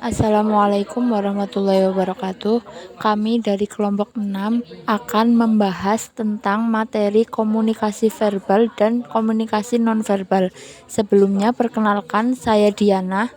Assalamualaikum warahmatullahi wabarakatuh. Kami dari kelompok 6 akan membahas tentang materi komunikasi verbal dan komunikasi nonverbal. Sebelumnya perkenalkan, saya Diana.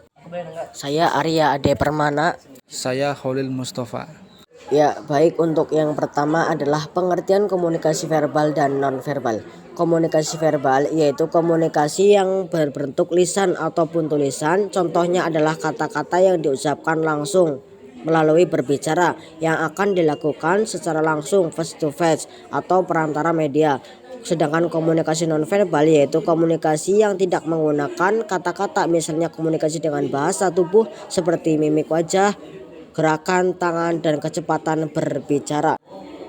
Saya Arya Ade Permana. Saya Khalil Mustafa. Ya, baik, untuk yang pertama adalah pengertian komunikasi verbal dan nonverbal. Komunikasi verbal yaitu komunikasi yang berbentuk lisan ataupun tulisan. Contohnya adalah kata-kata yang diucapkan langsung melalui berbicara yang akan dilakukan secara langsung face to face atau perantara media. Sedangkan komunikasi nonverbal yaitu komunikasi yang tidak menggunakan kata-kata, misalnya komunikasi dengan bahasa tubuh seperti mimik wajah, gerakan tangan, dan kecepatan berbicara.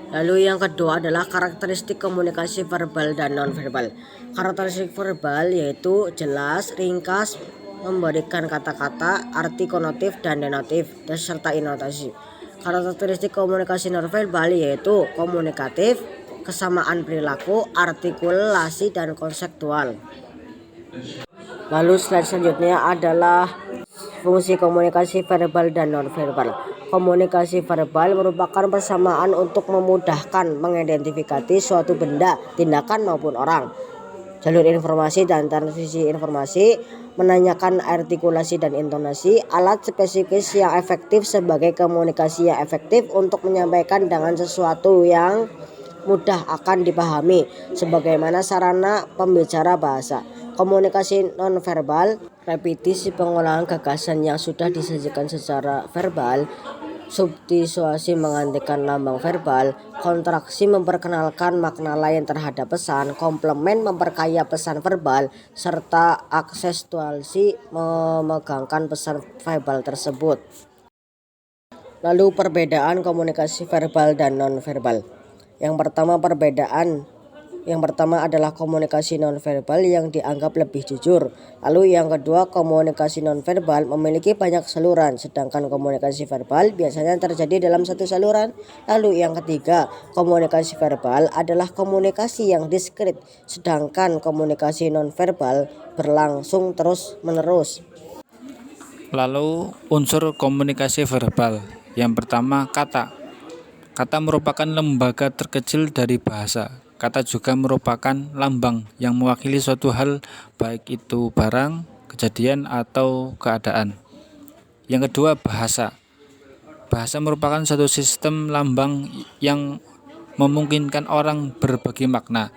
Lalu yang kedua adalah karakteristik komunikasi verbal dan nonverbal. Karakteristik verbal yaitu jelas, ringkas, memberikan kata-kata, arti konotif dan denotif, dan serta intonasi. Karakteristik komunikasi nonverbal yaitu komunikatif, kesamaan perilaku, artikulasi, dan konseptual. Lalu slide selanjutnya adalah fungsi komunikasi verbal dan nonverbal. Komunikasi verbal merupakan persamaan untuk memudahkan mengidentifikasi suatu benda, tindakan maupun orang. Jalur informasi dan transmisi informasi, menanyakan artikulasi dan intonasi, alat spesifik yang efektif sebagai komunikasi yang efektif untuk menyampaikan dengan sesuatu yang mudah akan dipahami sebagaimana sarana pembicara bahasa. Komunikasi nonverbal, repetisi pengulangan gagasan yang sudah disajikan secara verbal, substitusi menggantikan lambang verbal, kontraksi memperkenalkan makna lain terhadap pesan, komplement memperkaya pesan verbal, serta aksentuasi memegangkan pesan verbal tersebut. Lalu perbedaan komunikasi verbal dan nonverbal. Yang pertama adalah komunikasi nonverbal yang dianggap lebih jujur. Lalu yang kedua, komunikasi nonverbal memiliki banyak saluran, sedangkan komunikasi verbal biasanya terjadi dalam satu saluran. Lalu yang ketiga, komunikasi verbal adalah komunikasi yang diskret, sedangkan komunikasi nonverbal berlangsung terus-menerus. Lalu unsur komunikasi verbal. Yang pertama, kata. Kata merupakan lembaga terkecil dari bahasa. Kata juga merupakan lambang yang mewakili suatu hal, baik itu barang, kejadian, atau keadaan. Yang kedua, bahasa. Bahasa merupakan suatu sistem lambang yang memungkinkan orang berbagi makna.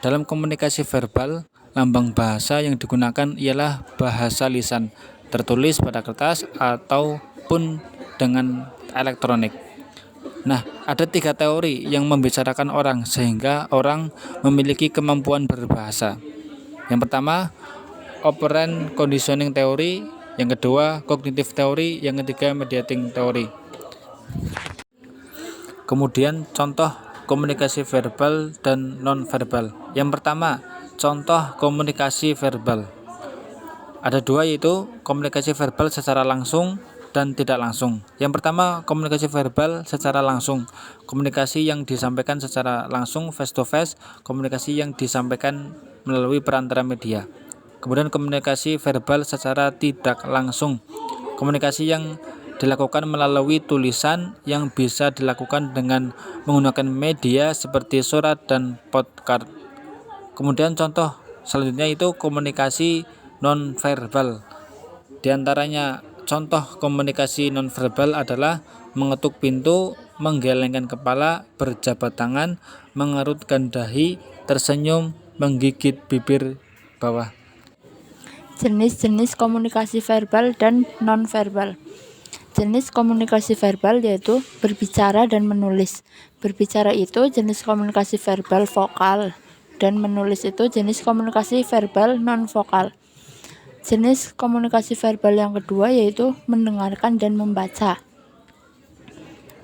Dalam komunikasi verbal, lambang bahasa yang digunakan ialah bahasa lisan, tertulis pada kertas ataupun dengan elektronik. Nah, ada 3 teori yang membicarakan orang sehingga orang memiliki kemampuan berbahasa. Yang pertama, operant conditioning theory. Yang kedua, cognitive theory. Yang ketiga, mediating theory. Kemudian contoh komunikasi verbal dan nonverbal. Yang pertama, contoh komunikasi verbal. Ada 2, yaitu komunikasi verbal secara langsung dan tidak langsung. Yang pertama, komunikasi verbal secara langsung. Komunikasi yang disampaikan secara langsung face to face, komunikasi yang disampaikan melalui perantara media. Kemudian komunikasi verbal secara tidak langsung. Komunikasi yang dilakukan melalui tulisan yang bisa dilakukan dengan menggunakan media seperti surat dan podcast. Kemudian contoh selanjutnya itu komunikasi nonverbal. Di antaranya contoh komunikasi nonverbal adalah mengetuk pintu, menggelengkan kepala, berjabat tangan, mengerutkan dahi, tersenyum, menggigit bibir bawah. Jenis-jenis komunikasi verbal dan nonverbal. Jenis komunikasi verbal yaitu berbicara dan menulis. Berbicara itu jenis komunikasi verbal vokal, dan menulis itu jenis komunikasi verbal non-vokal. Jenis komunikasi verbal yang kedua yaitu mendengarkan dan membaca.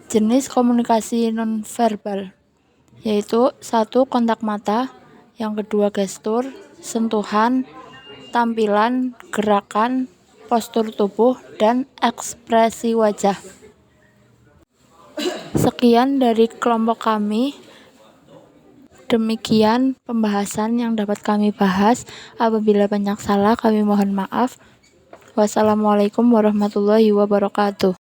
Jenis komunikasi nonverbal yaitu 1. Kontak mata, yang kedua gestur, sentuhan, tampilan, gerakan, postur tubuh, dan ekspresi wajah. Sekian dari kelompok kami. Demikian pembahasan yang dapat kami bahas. Apabila banyak salah, kami mohon maaf. Wassalamualaikum warahmatullahi wabarakatuh.